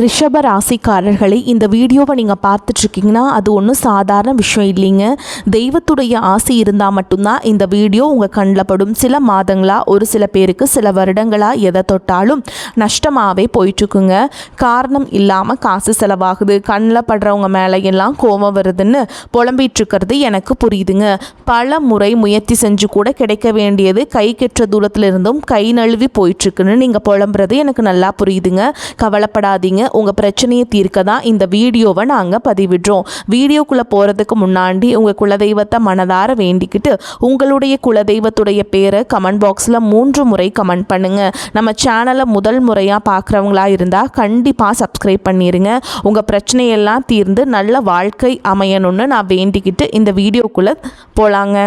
ரிஷப ராசிக்காரர்களை இந்த வீடியோவை நீங்கள் பார்த்துட்ருக்கீங்கன்னா அது ஒன்றும் சாதாரண விஷயம் இல்லைங்க. தெய்வத்துடைய ஆசை இருந்தால் மட்டும்தான் இந்த வீடியோ உங்கள் கண்ணில் படும். சில மாதங்களாக ஒரு சில பேருக்கு சில வருடங்களாக எதை தொட்டாலும் நஷ்டமாகவே போயிட்டுருக்குங்க. காரணம் இல்லாமல் காசு செலவாகுது, கண்ணில் படுறவங்க மேலே எல்லாம் கோபம் வருதுன்னு புலம்பிகிட்ருக்கிறது எனக்கு புரியுதுங்க. பல முறை முயற்சி செஞ்சு கூட கிடைக்க வேண்டியது கை கெட்ட தூரத்தில் இருந்தும் கை நழுவி போயிட்டுருக்குன்னு நீங்கள் புலம்புறது எனக்கு நல்லா புரியுதுங்க. கவலைப்படாதீங்க, உங்கள் பிரச்சனையை தீர்க்க தான் இந்த வீடியோவை நாங்கள் பதிவிடுறோம். வீடியோக்குள்ளே போகிறதுக்கு முன்னாடி உங்கள் குலதெய்வத்தை மனதார வேண்டிக்கிட்டு உங்களுடைய குலதெய்வத்துடைய பேரை கமெண்ட் பாக்ஸில் 3 முறை கமெண்ட் பண்ணுங்கள். நம்ம சேனலை முதல் முறையாக பார்க்குறவங்களா இருந்தால் கண்டிப்பாக சப்ஸ்கிரைப் பண்ணிடுங்க. உங்கள் பிரச்சனையெல்லாம் தீர்ந்து நல்ல வாழ்க்கை அமையணும்னு நான் வேண்டிக்கிட்டு இந்த வீடியோக்குள்ளே போகலாங்க.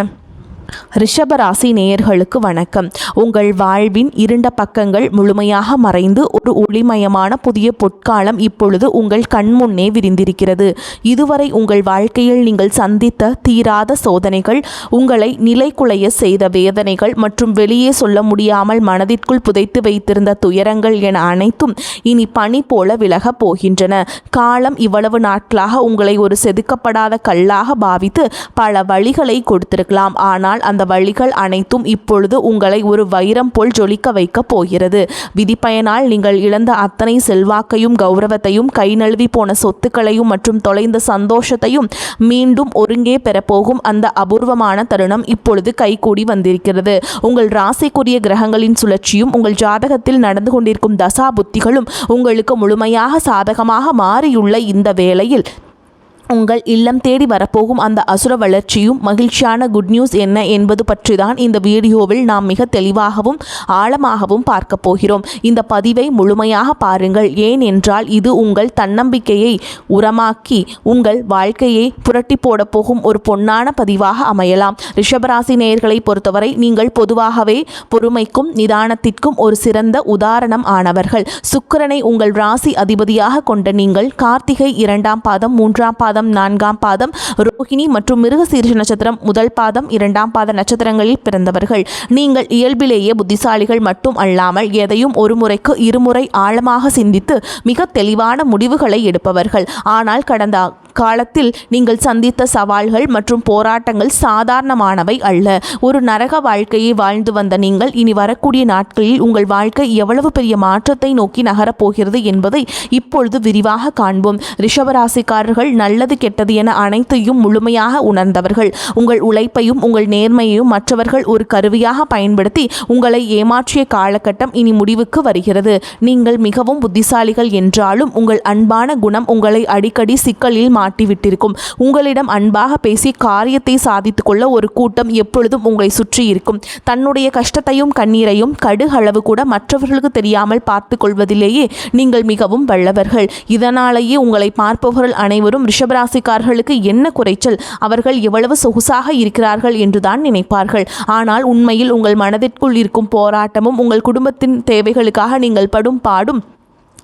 ரிஷபராசி நேயர்களுக்கு வணக்கம். உங்கள் வாழ்வின் இருண்ட பக்கங்கள் முழுமையாக மறைந்து ஒரு ஒளிமயமான புதிய பொற்காலம் இப்பொழுது உங்கள் கண்முன்னே விரிந்திருக்கிறது. இதுவரை உங்கள் வாழ்க்கையில் நீங்கள் சந்தித்த தீராத சோதனைகள், உங்களை நிலைகுலைய செய்த வேதனைகள் மற்றும் வெளியே சொல்ல முடியாமல் மனதிற்குள் புதைத்து வைத்திருந்த துயரங்கள் என அனைத்தும் இனி பனி போல விலகப் போகின்றன. காலம் இவ்வளவு நாட்களாக உங்களை ஒரு செதுக்கப்படாத கல்லாக பாவித்து பல வழிகளை கொடுத்திருக்கலாம். ஆனால் அந்த வழிகள் அனைத்தும் இப்பொழுது உங்களை ஒரு வைரம் போல் ஜொலிக்க வைக்க போகிறது. விதிப்பயனால் நீங்கள் இழந்த அத்தனை செல்வாக்கையும் கௌரவத்தையும், கை நழுவி போன சொத்துக்களையும் மற்றும் தொலைந்த சந்தோஷத்தையும் மீண்டும் ஒருங்கே பெறப்போகும் அந்த அபூர்வமான தருணம் இப்பொழுது கைகூடி வந்திருக்கிறது. உங்கள் ராசிக்குரிய கிரகங்களின் சுழற்சியும் உங்கள் ஜாதகத்தில் நடந்து கொண்டிருக்கும் தசா புத்திகளும் உங்களுக்கு முழுமையாக சாதகமாக மாறியுள்ள இந்த வேளையில் உங்கள் இல்லம் தேடி வரப்போகும் அந்த அசுர வளர்ச்சியும் மகிழ்ச்சியான குட் நியூஸ் என்ன என்பது பற்றி தான் இந்த வீடியோவில் நாம் மிக தெளிவாகவும் ஆழமாகவும் பார்க்க போகிறோம். இந்த பதிவை முழுமையாக பாருங்கள். ஏன் என்றால் இது உங்கள் தன்னம்பிக்கையை உரமாக்கி உங்கள் வாழ்க்கையை புரட்டி போட போகும் ஒரு பொன்னான பதிவாக அமையலாம். ரிஷபராசி நேயர்களை பொறுத்தவரை நீங்கள் பொதுவாகவே பொறுமைக்கும் நிதானத்திற்கும் ஒரு சிறந்த உதாரணம் ஆனவர்கள். சுக்கிரனை உங்கள் ராசி அதிபதியாக கொண்ட நீங்கள் கார்த்திகை 2ஆம் பாதம், 3ஆம் பாதம், 4ஆம் பாதம், ரோஹிணி மற்றும் மிருகசீரிஷ நட்சத்திரம் 1 பாதம், 2ஆம் பாத நட்சத்திரங்களில் பிறந்தவர்கள். நீங்கள் இயல்பிலேயே புத்திசாலிகள் மட்டும் அல்லாமல் எதையும் ஒரு முறைக்கு இருமுறை ஆழமாக சிந்தித்து மிக தெளிவான முடிவுகளை எடுப்பவர்கள். ஆனால் கடந்த காலத்தில் நீங்கள் சந்தித்த சவால்கள் மற்றும் போராட்டங்கள் சாதாரணமானவை அல்ல. ஒரு நரக வாழ்க்கையை வாழ்ந்து வந்த நீங்கள் இனி வரக்கூடிய நாட்களில் உங்கள் வாழ்க்கை எவ்வளவு பெரிய மாற்றத்தை நோக்கி நகரப்போகிறது என்பதை இப்பொழுது விரிவாக காண்போம். ரிஷபராசிக்காரர்கள் நல்லது கெட்டது என அனைத்தையும் முழுமையாக உணர்ந்தவர்கள். உங்கள் உழைப்பையும் உங்கள் நேர்மையையும் மற்றவர்கள் ஒரு கருவியாக பயன்படுத்தி உங்களை ஏமாற்றிய காலகட்டம் இனி முடிவுக்கு வருகிறது. நீங்கள் மிகவும் புத்திசாலிகள் என்றாலும் உங்கள் அன்பான குணம் உங்களை அடிக்கடி சிக்கலில் மாட்டிவிட்டிருக்கும். உங்களிடம் அன்பாக பேசி காரியத்தை சாதித்துக் கொள்ள ஒரு கூட்டம் எப்பொழுதும் உங்களை சுற்றி இருக்கும். தன்னுடைய கஷ்டத்தையும் கண்ணீரையும் கடுகளவு கூட மற்றவர்களுக்கு தெரியாமல் பார்த்து கொள்வதிலேயே நீங்கள் மிகவும் வல்லவர்கள். இதனாலேயே உங்களை பார்ப்பவர்கள் அனைவரும் ரிஷபராசிக்காரர்களுக்கு என்ன குறைச்சல், அவர்கள் எவ்வளவு சொகுசாக இருக்கிறார்கள் என்றுதான் நினைப்பார்கள். ஆனால் உண்மையில் உங்கள் மனதிற்குள் இருக்கும் போராட்டமும் உங்கள் குடும்பத்தின் தேவைகளுக்காக நீங்கள் படும் பாடும்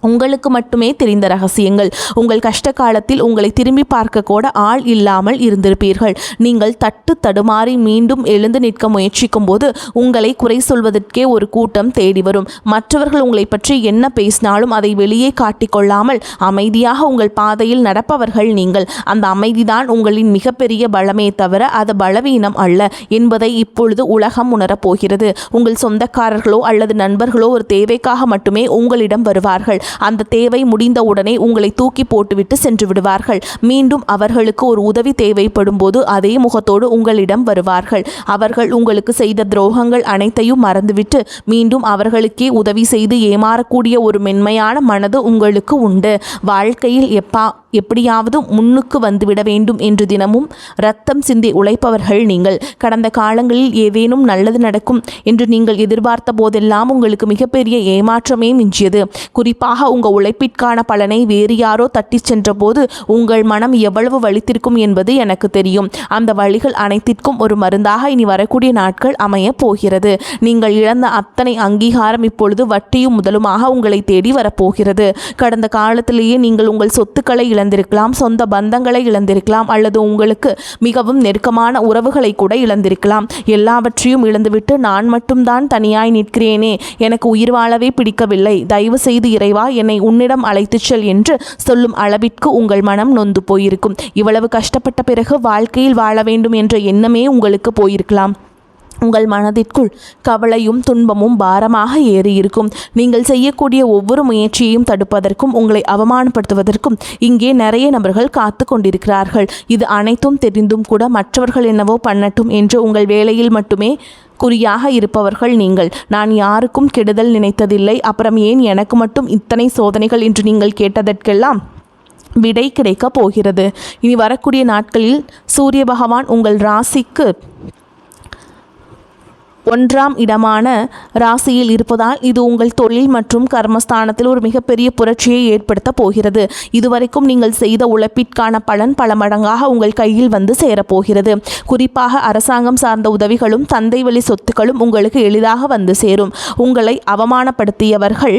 உங்களுக்கு மட்டுமே தெரிந்த ரகசியங்கள். உங்கள் கஷ்ட காலத்தில் உங்களை திரும்பி பார்க்க கூட ஆள் இல்லாமல் இருந்திருப்பீர்கள். நீங்கள் தட்டு தடுமாறி மீண்டும் எழுந்து நிற்க முயற்சிக்கும் போது உங்களை குறை சொல்வதற்கே ஒரு கூட்டம் தேடி வரும். மற்றவர்கள் உங்களை பற்றி என்ன பேசினாலும் அதை வெளியே காட்டிக்கொள்ளாமல் அமைதியாக உங்கள் பாதையில் நடப்பவர்கள் நீங்கள். அந்த அமைதிதான் உங்களின் மிகப்பெரிய பலமே தவிர அது பலவீனம் அல்ல என்பதை இப்பொழுது உலகம் உணரப்போகிறது. உங்கள் சொந்தக்காரர்களோ அல்லது நண்பர்களோ ஒரு தேவைக்காக மட்டுமே உங்களிடம் வருவார்கள். அந்த தேவை முடிந்தவுடனே உங்களை தூக்கி போட்டுவிட்டு சென்று விடுவார்கள். மீண்டும் அவர்களுக்கு ஒரு உதவி தேவைப்படும் போது அதே முகத்தோடு உங்களிடம் வருவார்கள். அவர்கள் உங்களுக்கு செய்த துரோகங்கள் அனைத்தையும் மறந்துவிட்டு மீண்டும் அவர்களுக்கே உதவி செய்து ஏமாறக்கூடிய ஒரு மென்மையான மனது உங்களுக்கு உண்டு. வாழ்க்கையில் எப்படியாவது முன்னுக்கு வந்துவிட வேண்டும் என்று தினமும் ரத்தம் சிந்தி உழைப்பவர்கள் நீங்கள். கடந்த காலங்களில் ஏதேனும் நல்லது நடக்கும் என்று நீங்கள் எதிர்பார்த்த போதெல்லாம் உங்களுக்கு மிகப்பெரிய ஏமாற்றமே மிஞ்சியது. குறிப்பாக உங்கள் உழைப்பிற்கான பலனை வேறு யாரோ தட்டி சென்ற போது உங்கள் மனம் எவ்வளவு வலித்திருக்கும் என்பது எனக்கு தெரியும். அந்த வழிகள் அனைத்திற்கும் ஒரு மருந்தாக இனி வரக்கூடிய நாட்கள் அமைய போகிறது. நீங்கள் இழந்த அத்தனை அங்கீகாரம் இப்பொழுது வட்டியும் முதலுமாக உங்களை தேடி வரப்போகிறது. கடந்த காலத்திலேயே நீங்கள் உங்கள் சொத்துக்களை இழந்திருக்கலாம், சொந்த பந்தங்களை இழந்திருக்கலாம், அல்லது உங்களுக்கு மிகவும் நெருக்கமான உறவுகளை கூட இழந்திருக்கலாம். எல்லாவற்றையும் இழந்துவிட்டு நான் மட்டும்தான் தனியாய் நிற்கிறேனே, எனக்கு உயிர் வாழவே பிடிக்கவில்லை, தயவு செய்து இறைவா என்னை உன்னிடம் அழைத்துச் செல் என்று சொல்லும் அளவிற்கு உங்கள் மனம் நொந்து போயிருக்கும். இவ்வளவு கஷ்டப்பட்ட பிறகு வாழ்க்கையில் வாழ வேண்டும் என்ற எண்ணமே உங்களுக்கு போயிருக்கலாம். உங்கள் மனதிற்குள் கவலையும் துன்பமும் பாரமாக ஏறியிருக்கும். நீங்கள் செய்யக்கூடிய ஒவ்வொரு முயற்சியையும் தடுப்பதற்கும் உங்களை அவமானப்படுத்துவதற்கும் இங்கே நிறைய நபர்கள் காத்து கொண்டிருக்கிறார்கள். இது அனைத்தும் தெரிந்தும் கூட மற்றவர்கள் என்னவோ பண்ணட்டும் என்று உங்கள் வேலையில் மட்டுமே குறியாக இருப்பவர்கள் நீங்கள். நான் யாருக்கும் கெடுதல் நினைத்ததில்லை, அப்புறம் ஏன் எனக்கு மட்டும் இத்தனை சோதனைகள் என்று நீங்கள் கேட்டதற்கெல்லாம் விடை கிடைக்கப் போகிறது. இனி வரக்கூடிய நாட்களில் சூரிய பகவான் உங்கள் ராசிக்கு 1ஆம் இடமான ராசியில் இருப்பதால் இது உங்கள் தொழில் மற்றும் கர்மஸ்தானத்தில் ஒரு மிகப்பெரிய புரட்சியை ஏற்படுத்த போகிறது. இதுவரைக்கும் நீங்கள் செய்த உழைப்பிற்கான பலன் பல மடங்காக உங்கள் கையில் வந்து சேரப்போகிறது. குறிப்பாக அரசாங்கம் சார்ந்த உதவிகளும் தந்தை வழி சொத்துக்களும் உங்களுக்கு எளிதாக வந்து சேரும். உங்களை அவமானப்படுத்தியவர்கள்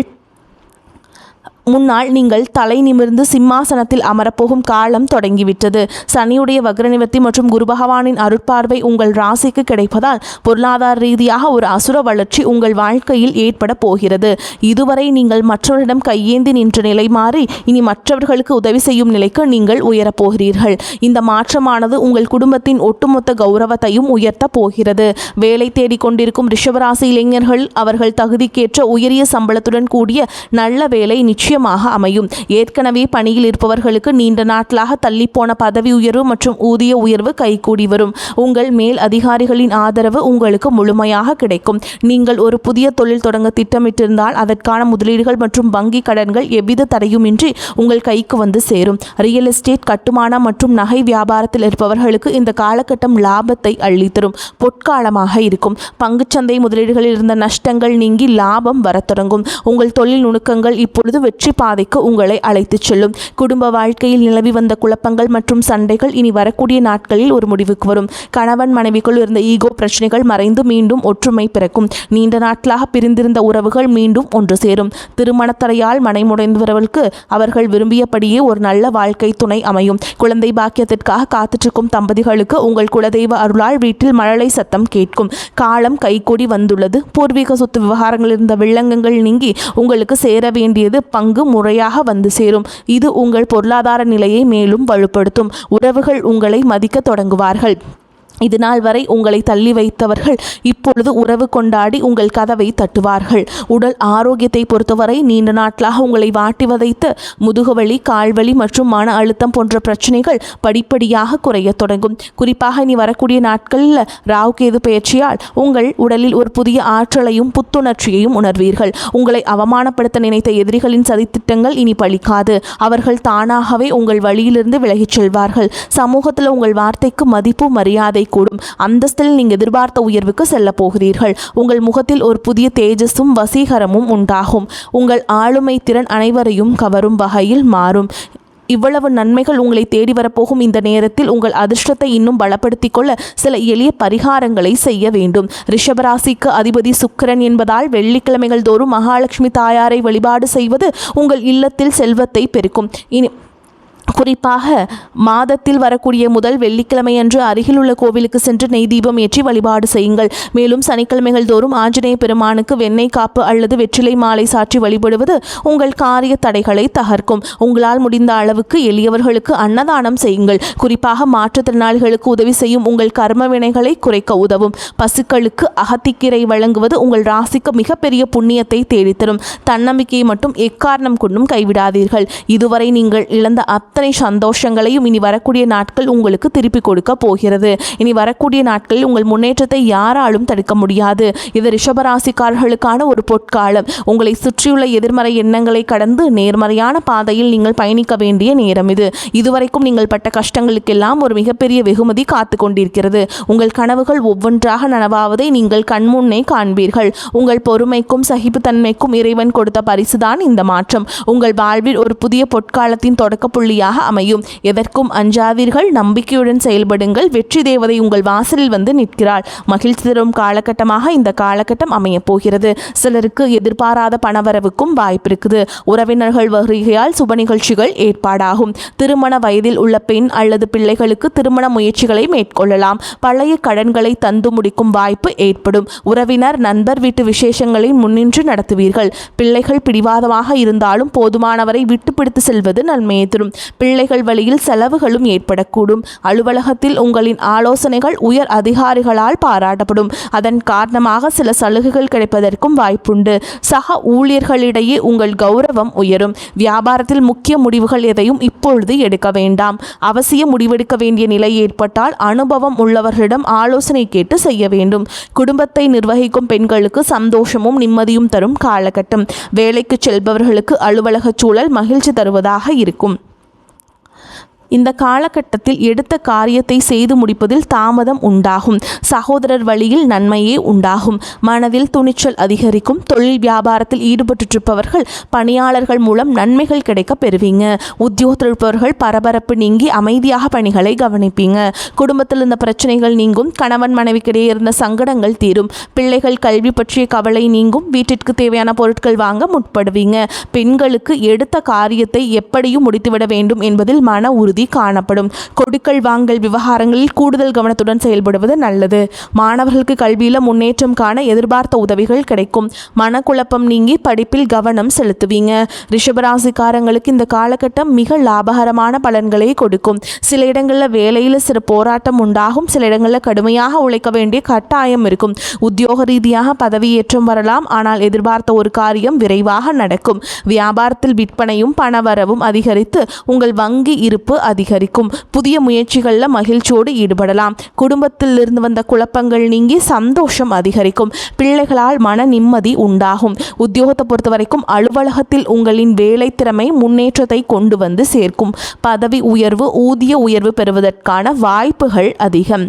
முன்னால் நீங்கள் தலை நிமிர்ந்து சிம்மாசனத்தில் அமரப்போகும் காலம் தொடங்கிவிட்டது. சனியுடைய வக்ரநிவர்த்தி மற்றும் குரு பகவானின் அருட்பார்வை உங்கள் ராசிக்கு கிடைப்பதால் பொருளாதார ரீதியாக ஒரு அசுர வளர்ச்சி உங்கள் வாழ்க்கையில் ஏற்பட போகிறது. இதுவரை நீங்கள் மற்றவரிடம் கையேந்தி நின்ற நிலை மாறி இனி மற்றவர்களுக்கு உதவி செய்யும் நிலைக்கு நீங்கள் உயரப்போகிறீர்கள். இந்த மாற்றமானது உங்கள் குடும்பத்தின் ஒட்டுமொத்த கௌரவத்தையும் உயர்த்த போகிறது. வேலை தேடிக்கொண்டிருக்கும் ரிஷபராசி இளைஞர்கள் அவர்கள் தகுதிக்கேற்ற உயரிய சம்பளத்துடன் கூடிய நல்ல வேலை நிச்சயம் அமையும். ஏற்கனவே பணியில் இருப்பவர்களுக்கு நீண்ட நாட்களாக தள்ளிப்போன பதவி உயர்வு மற்றும் ஊதிய உயர்வு கைகூடி வரும். உங்கள் மேல் அதிகாரிகளின் ஆதரவு உங்களுக்கு முழுமையாக கிடைக்கும். நீங்கள் ஒரு புதிய தொழில் தொடங்க திட்டமிட்டிருந்தால் அதற்கான முதலீடுகள் மற்றும் வங்கி கடன்கள் எவ்வித தடையுமின்றி உங்கள் கைக்கு வந்து சேரும். ரியல் எஸ்டேட், கட்டுமானம் மற்றும் நகை வியாபாரத்தில் இருப்பவர்களுக்கு இந்த காலகட்டம் லாபத்தை அள்ளித்தரும் பொற்காலமாக இருக்கும். பங்குச்சந்தை முதலீடுகளில் இருந்த நஷ்டங்கள் நீங்கி லாபம் வரத் தொடங்கும். உங்கள் தொழில் நுணுக்கங்கள் இப்பொழுது வெற்றி பாதைக்கு உங்களை அழைத்துச் செல்லும். குடும்ப வாழ்க்கையில் நிலவி வந்த குழப்பங்கள் மற்றும் சண்டைகள் இனி வரக்கூடிய நாட்களில் ஒரு முடிவுக்கு வரும். கணவன் மனைவிக்குள் இருந்த ஈகோ பிரச்சனைகள் மறைந்து மீண்டும் ஒற்றுமை பிறக்கும். நீண்ட நாட்களாக பிரிந்திருந்த உறவுகள் மீண்டும் ஒன்று சேரும். திருமணத்தடையால் மனைமுடைந்தவர்களுக்கு அவர்கள் விரும்பியபடியே ஒரு நல்ல வாழ்க்கை துணை அமையும். குழந்தை பாக்கியத்திற்காக காத்துற்றிருக்கும் தம்பதிகளுக்கு உங்கள் குலதெய்வ அருளால் வீட்டில் மழலை சத்தம் கேட்கும். காலம் கைகூடி வந்துள்ளது. பூர்வீக சொத்து விவகாரங்கள் இருந்த வில்லங்கங்கள் நீங்கி உங்களுக்கு சேர வேண்டியது பங்கு முறையாக வந்து சேரும். இது உங்கள் பொருளாதார நிலையை மேலும் வலுப்படுத்தும். உறவுகள் உங்களை மதிக்க தொடங்குவார்கள். இதுநாள் வரை உங்களை தள்ளி வைத்தவர்கள் இப்பொழுது உறவு கொண்டாடி உங்கள் கதவை தட்டுவார்கள். உடல் ஆரோக்கியத்தை பொறுத்தவரை நீண்ட நாட்களாக உங்களை வாட்டி வதைத்து முதுகுவலி, கால்வலி மற்றும் மன அழுத்தம் போன்ற பிரச்சனைகள் படிப்படியாக குறைய தொடங்கும். குறிப்பாக இனி வரக்கூடிய நாட்களில் ராகு கேது பயிற்சியால் உங்கள் உடலில் ஒரு புதிய ஆற்றலையும் புத்துணர்ச்சியையும் உணர்வீர்கள். உங்களை அவமானப்படுத்த நினைத்த எதிரிகளின் சதித்திட்டங்கள் இனி பலிக்காது. அவர்கள் தானாகவே உங்கள் வழியிலிருந்து விலகிச் செல்வார்கள். சமூகத்தில் உங்கள் வார்த்தைக்கு மதிப்பு, மரியாதை கூடும். அந்தஸ்தில் நீங்கள் எதிர்பார்த்த உயர்வுக்கு செல்ல போகிறீர்கள். உங்கள் முகத்தில் ஒரு புதிய தேஜஸும் வசீகரமும் உண்டாகும். உங்கள் ஆளுமை திறன் அனைவரையும் கவரும் வகையில் மாறும். இவ்வளவு நன்மைகள் உங்களை தேடி வரப்போகும் இந்த நேரத்தில் உங்கள் அதிர்ஷ்டத்தை இன்னும் பலப்படுத்திக் கொள்ள சில எளிய பரிகாரங்களை செய்ய வேண்டும். ரிஷபராசிக்கு அதிபதி சுக்கிரன் என்பதால் வெள்ளிக்கிழமைகள் தோறும் மகாலட்சுமி தாயாரை வழிபாடு செய்வது உங்கள் இல்லத்தில் செல்வத்தை பெருக்கும். குறிப்பாக மாதத்தில் வரக்கூடிய முதல் வெள்ளிக்கிழமை அன்று அருகிலுள்ள கோவிலுக்கு சென்று நெய் தீபம் ஏற்றி வழிபாடு செய்யுங்கள். மேலும் சனிக்கிழமைகள் தோறும் ஆஞ்சநேய பெருமானுக்கு வெண்ணெய் காப்பு அல்லது வெற்றிலை மாலை சாற்றி வழிபடுவது உங்கள் காரிய தடைகளை தகர்க்கும். உங்களால் முடிந்த அளவுக்கு எளியவர்களுக்கு அன்னதானம் செய்யுங்கள். குறிப்பாக மாற்றுத்திறனாளிகளுக்கு உதவி செய்யும் உங்கள் கர்ம வினைகளை குறைக்க உதவும். பசுக்களுக்கு அகத்திக்கீரை வழங்குவது உங்கள் ராசிக்கு மிகப்பெரிய புண்ணியத்தை தேடித்தரும். தன்னம்பிக்கையை மட்டும் எக்காரணம் கொண்டும் கைவிடாதீர்கள். இதுவரை நீங்கள் இழந்த அத்தனை சந்தோஷங்களையும் இனி வரக்கூடிய நாட்கள் உங்களுக்கு திருப்பி கொடுக்க போகிறது. இனி வரக்கூடிய நாட்களில் உங்கள் முன்னேற்றத்தை யாராலும் தடுக்க முடியாது. இது ரிஷபராசிக்காரர்களுக்கான ஒரு பொற்காலம். உங்களை சுற்றியுள்ள எதிர்மறை எண்ணங்களை கடந்து நேர்மறையான பாதையில் நீங்கள் பயணிக்க வேண்டிய நேரம் இது. இதுவரைக்கும் நீங்கள் பட்ட கஷ்டங்களுக்கெல்லாம் ஒரு மிகப்பெரிய வெகுமதி காத்து கொண்டிருக்கிறது. உங்கள் கனவுகள் ஒவ்வொன்றாக நனவாவதை நீங்கள் கண்முன்னே காண்பீர்கள். உங்கள் பொறுமைக்கும் சகிப்புத்தன்மைக்கும் இறைவன் கொடுத்த பரிசுதான் இந்த மாற்றம். உங்கள் வாழ்வில் ஒரு புதிய பொற்காலத்தின் தொடக்க புள்ளியாக நாளாக அமையும். எதற்கும் அஞ்சாதீர்கள், நம்பிக்கையுடன் செயல்படுங்கள். வெற்றி தேவதை உங்கள் வாசலில் வந்து நிற்கிறாள். மகிழ்ச்சி தரும் காலகட்டமாக இந்த காலகட்டம் அமைய போகிறது. சிலருக்கு எதிர்பாராத பணவரவுக்கும் வாய்ப்பு இருக்குது. உறவினர்கள் வருகையால் சுப நிகழ்ச்சிகள் ஏற்பாடாகும். திருமண வயதில் உள்ள பெண் அல்லது பிள்ளைகளுக்கு திருமண முயற்சிகளை மேற்கொள்ளலாம். பழைய கடன்களை தந்து முடிக்கும் வாய்ப்பு ஏற்படும். உறவினர் நண்பர் வீட்டு விசேஷங்களை முன்னின்று நடத்துவீர்கள். பிள்ளைகள் பிடிவாதமாக இருந்தாலும் போதுமானவரை விட்டு பிடித்து செல்வது நன்மையை தரும். பிள்ளைகள் வழியில் செலவுகளும் ஏற்படக்கூடும். அலுவலகத்தில் உங்களின் ஆலோசனைகள் உயர் அதிகாரிகளால் பாராட்டப்படும். அதன் காரணமாக சில சலுகைகள் கிடைப்பதற்கும் வாய்ப்புண்டு. சக ஊழியர்களிடையே உங்கள் கௌரவம் உயரும். வியாபாரத்தில் முக்கிய முடிவுகள் எதையும் இப்பொழுது எடுக்க வேண்டாம். அவசிய முடிவெடுக்க வேண்டிய நிலை ஏற்பட்டால் அனுபவம் உள்ளவர்களிடம் ஆலோசனை கேட்டு செய்ய வேண்டும். குடும்பத்தை நிர்வகிக்கும் பெண்களுக்கு சந்தோஷமும் நிம்மதியும் தரும் காலகட்டம். வேலைக்கு செல்பவர்களுக்கு அலுவலக சூழல் மகிழ்ச்சி தருவதாக இருக்கும். இந்த காலகட்டத்தில் எடுத்த காரியத்தை செய்து முடிப்பதில் தாமதம் உண்டாகும். சகோதரர் வழியில் நன்மையே உண்டாகும். மனதில் துணிச்சல் அதிகரிக்கும். தொழில் வியாபாரத்தில் ஈடுபட்டிருப்பவர்கள் பணியாளர்கள் மூலம் நன்மைகள் கிடைக்க பெறுவீங்க. உத்தியோகத்தில் இருப்பவர்கள் பரபரப்பு நீங்கி அமைதியாக பணிகளை கவனிப்பீங்க. குடும்பத்தில் இருந்த பிரச்சனைகள் நீங்கும். கணவன் மனைவிக்கிடையே இருந்த சங்கடங்கள் தீரும். பிள்ளைகள் கல்வி பற்றிய கவலை நீங்கும். வீட்டிற்கு தேவையான பொருட்கள் வாங்க முற்படுவீங்க. பெண்களுக்கு எடுத்த காரியத்தை எப்படியும் முடித்துவிட வேண்டும் என்பதில் மன உறுதி காணப்படும். கொடுக்கல் வாங்கல் விவகாரங்களில் கூடுதல் கவனத்துடன் செயல்படுவது நல்லது. மாணவர்களுக்கு கல்வியில முன்னேற்றம் காண எதிர்பார்த்த உதவிகள் கிடைக்கும். மனக்குழப்பம் நீங்கி படிப்பில் கவனம் செலுத்துவீங்க. ரிஷபராசிக்காரங்களுக்கு இந்த காலகட்டம் மிக லாபகரமான பலன்களை கொடுக்கும். சில இடங்களில் வேலையில் சிறு போராட்டம் உண்டாகும். சில இடங்களில் கடுமையாக உழைக்க வேண்டிய கட்டாயம் இருக்கும். உத்தியோக ரீதியாக பதவியேற்றம் வரலாம். ஆனால் எதிர்பார்த்த ஒரு காரியம் விரைவாக நடக்கும். வியாபாரத்தில் விற்பனையும் பணவரவும் அதிகரித்து உங்கள் வங்கி இருப்பு அதிகரிக்கும். புதிய முயற்சிகளில் மகிழ்ச்சியோடு ஈடுபடலாம். குடும்பத்தில் இருந்து வந்த குழப்பங்கள் நீங்கி சந்தோஷம் அதிகரிக்கும். பிள்ளைகளால் மன நிம்மதி உண்டாகும். உத்தியோகத்தை பொறுத்த வரைக்கும் அலுவலகத்தில் உங்களின் வேலை திறமை முன்னேற்றத்தை கொண்டு வந்து சேர்க்கும். பதவி உயர்வு, ஊதிய உயர்வு பெறுவதற்கான வாய்ப்புகள் அதிகம்.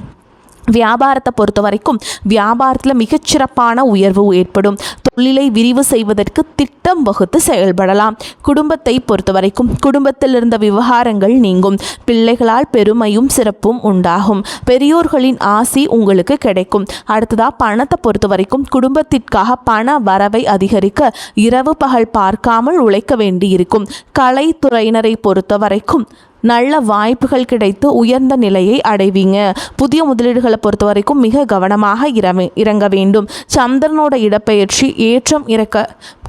வியாபாரத்தை பொறுத்த வரைக்கும் வியாபாரத்தில் மிகச்சிறப்பான உயர்வு ஏற்படும். தொழிலை விரிவு செய்வதற்கு திட்டம் வகுத்து செயல்படலாம். குடும்பத்தை பொறுத்த வரைக்கும் குடும்பத்தில் இருந்த விவகாரங்கள் நீங்கும். பிள்ளைகளால் பெருமையும் சிறப்பும் உண்டாகும். பெரியோர்களின் ஆசி உங்களுக்கு கிடைக்கும். அடுத்ததா பணத்தை பொறுத்த வரைக்கும் குடும்பத்திற்காக பண வரவை அதிகரிக்க இரவு பகல் பார்க்காமல் உழைக்க வேண்டியிருக்கும். கலைத்துறையினரை பொறுத்த வரைக்கும் நல்ல வாய்ப்புகள் கிடைத்து உயர்ந்த நிலையை அடைவீங்க. புதிய முதலீடுகளை பொறுத்த வரைக்கும் மிக கவனமாக இறங்க வேண்டும். சந்திரனோட இடப்பெயர்ச்சி ஏற்றம் இறக்க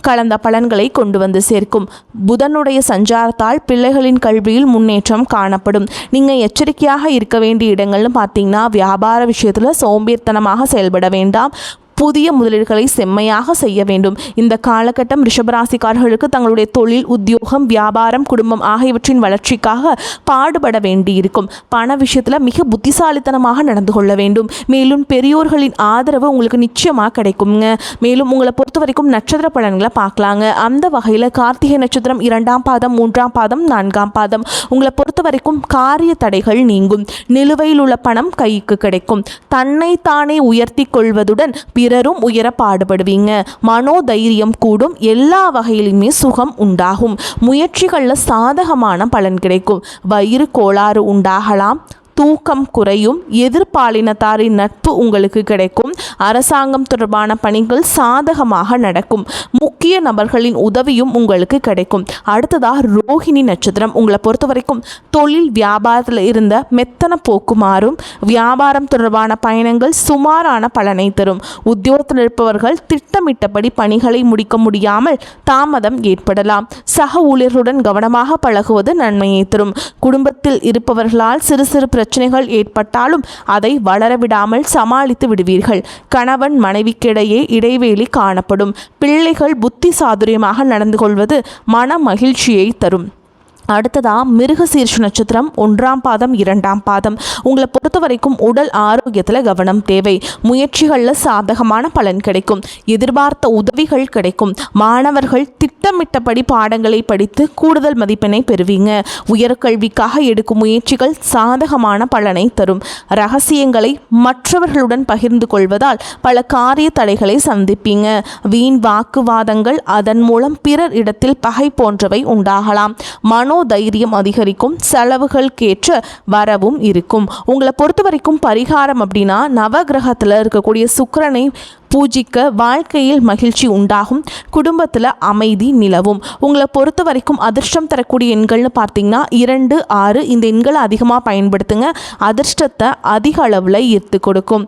கலந்த பலன்களை கொண்டு வந்து சேர்க்கும். புதனுடைய சஞ்சாரத்தால் பிள்ளைகளின் கல்வியில் முன்னேற்றம் காணப்படும். நீங்கள் எச்சரிக்கையாக இருக்க வேண்டிய இடங்கள்னு பார்த்தீங்கன்னா வியாபார விஷயத்தில் சோம்பேறித்தனமாக செயல்பட வேண்டாம். புதிய முதலீடுகளை செம்மையாக செய்ய வேண்டும். இந்த காலகட்டம் ரிஷபராசிக்காரர்களுக்கு தங்களுடைய தொழில், உத்தியோகம், வியாபாரம், குடும்பம் ஆகியவற்றின் வளர்ச்சிக்காக பாடுபட வேண்டியிருக்கும். பண விஷயத்தில் மிக புத்திசாலித்தனமாக நடந்து கொள்ள வேண்டும். மேலும் பெரியோர்களின் ஆதரவு உங்களுக்கு நிச்சயமாக கிடைக்குங்க. மேலும் உங்களை பொறுத்த வரைக்கும் நட்சத்திர பலன்களை பார்க்கலாங்க. அந்த வகையில் கார்த்திகை நட்சத்திரம் 2ஆம் பாதம், 3ஆம் பாதம், 4ஆம் பாதம் உங்களை பொறுத்த வரைக்கும் காரிய தடைகள் நீங்கும். நிலுவையில் உள்ள பணம் கைக்கு கிடைக்கும். தன்னைத்தானே உயர்த்தி கொள்வதுடன் பிறரும் உயர பாடுபடுவீங்க. மனோதைரியம் கூடும். எல்லா வகையிலுமே சுகம் உண்டாகும். முயற்சிகளில் சாதகமான பலன் கிடைக்கும். வயிறு கோளாறு உண்டாகலாம். தூக்கம் குறையும். எதிர்பாலினத்தாரின் நட்பு உங்களுக்கு கிடைக்கும். அரசாங்கம் தொடர்பான பணிகள் சாதகமாக நடக்கும். முக்கிய நபர்களின் உதவியும் உங்களுக்கு கிடைக்கும். அடுத்ததாக ரோஹிணி நட்சத்திரம் உங்களை பொறுத்த வரைக்கும் தொழில் வியாபாரத்தில் இருந்த மெத்தன போக்கு மாறும். வியாபாரம் தொடர்பான பயணங்கள் சுமாரான பலனை தரும். உத்தியோகத்தில் இருப்பவர்கள் திட்டமிட்டபடி பணிகளை முடிக்க முடியாமல் தாமதம் ஏற்படலாம். சக ஊழியர்களுடன் கவனமாக பழகுவது நன்மையை தரும். குடும்பத்தில் இருப்பவர்களால் சிறு சிறு பிரச்சனைகள் ஏற்பட்டாலும் அதை வளரவிடாமல் சமாளித்து விடுவீர்கள். கணவன் மனைவிக்கிடையே இடைவெளி காணப்படும். பிள்ளைகள் புத்தி சாதுரியமாக நடந்து கொள்வது மன மகிழ்ச்சியை தரும். அடுத்ததா மிருகசீர்ஷ நட்சத்திரம் 1ஆம் பாதம், 2ஆம் பாதம் உங்களை பொறுத்த வரைக்கும் உடல் ஆரோக்கியத்தில் கவனம் தேவை. முயற்சிகளில் சாதகமான பலன் கிடைக்கும். எதிர்பார்த்த உதவிகள் கிடைக்கும். மாணவர்கள் திட்டமிட்டபடி பாடங்களை படித்து கூடுதல் மதிப்பெண்ணை பெறுவீங்க. உயர்கல்விக்காக எடுக்கும் முயற்சிகள் சாதகமான பலனை தரும். ரகசியங்களை மற்றவர்களுடன் பகிர்ந்து கொள்வதால் பல காரிய தடைகளை சந்திப்பீங்க. வீண் வாக்குவாதங்கள், அதன் மூலம் பிறர் இடத்தில் பகை போன்றவை உண்டாகலாம். மனோ மனோதைரியம் அதிகரிக்கும், செலவுகளுக்கேற்ற வரவும் இருக்கும். உங்களை பொறுத்த வரைக்கும் பரிகாரம் அப்படின்னா நவகிரகத்தில் இருக்கக்கூடிய சுக்கிரனை பூஜிக்க வாழ்க்கையில் மகிழ்ச்சி உண்டாகும், குடும்பத்தில் அமைதி நிலவும். உங்களை பொறுத்த வரைக்கும் அதிர்ஷ்டம் தரக்கூடிய எண்கள்னு பார்த்தீங்கன்னா 2, 6 இந்த எண்களை அதிகமாக பயன்படுத்துங்க. அதிர்ஷ்டத்தை அதிக அளவில் ஈர்த்து கொடுக்கும்.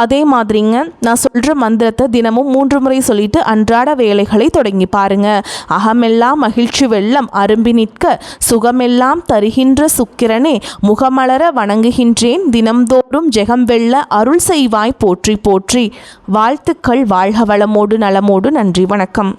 அதே மாதிரிங்க நான் சொல்கிற மந்திரத்தை தினமும் 3 முறை சொல்லிட்டு அன்றாட வேலைகளை தொடங்கி பாருங்க. அகமெல்லாம் மகிழ்ச்சி வெள்ளம் அரும்பி நிற்க சுகமெல்லாம் தருகின்ற சுக்கிரனே முகமலர வணங்குகின்றேன், தினம்தோறும் ஜெகம் வெல்ல அருள் செய்வாய் போற்றி போற்றி. வாழ்த்துக்கள். வாழ்க வளமோடு நலமோடு. நன்றி, வணக்கம்.